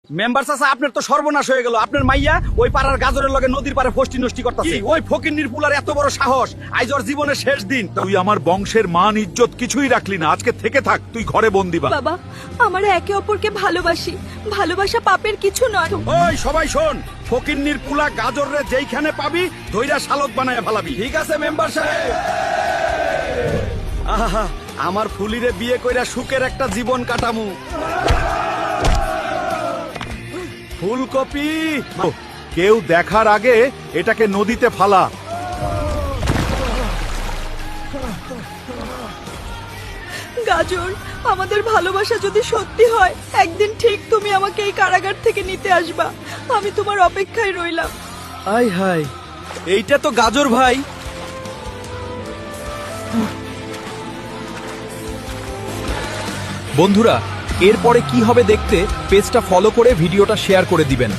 Member চাচা আপনার তো সর্বনাশ হয়ে গেল। আপনার মাইয়া ওই পাড়ার গাজরের লগে নদীর পাড়ে ফষ্টি নষ্টি করতেছে। ওই ফকিন্নির পুলার এত বড় সাহস! আজ ওর জীবনের শেষ দিন। তুই আমার বংশের মান ইজ্জত কিছুই রাখলি না। আজকে থেকে থাক, তুই ঘরে বন্দি বা। বাবা, আমরা একে অপরকে ভালোবাসি। ভালোবাসা পাপের কিছু নয়। ওই সবাই শোন, ফকিন্নির পুলা গাজরে যেইখানে পাবি ধইরা শালক বানায় ফেলাবি। ঠিক আছে মেম্বার সাহেব। আহা, আমার ফুলিরে বিয়ে কইরা সুখের একটা জীবন কাটামু। ফুলকপি। কেউ দেখার আগে এটাকে নদীতে ফালা। গাজর, আমাদের ভালোবাসা যদি সত্যি হয়, একদিন ঠিক তুমি আমাকে এই কারাগার থেকে নিতে আসবা। আমি তোমার অপেক্ষায় রইলাম। আয় হায়, এইটা তো গাজর ভাই। বন্ধুরা, এরপরে কি হবে দেখতে পেজটা ফলো করে ভিডিওটা শেয়ার করে দিবেন।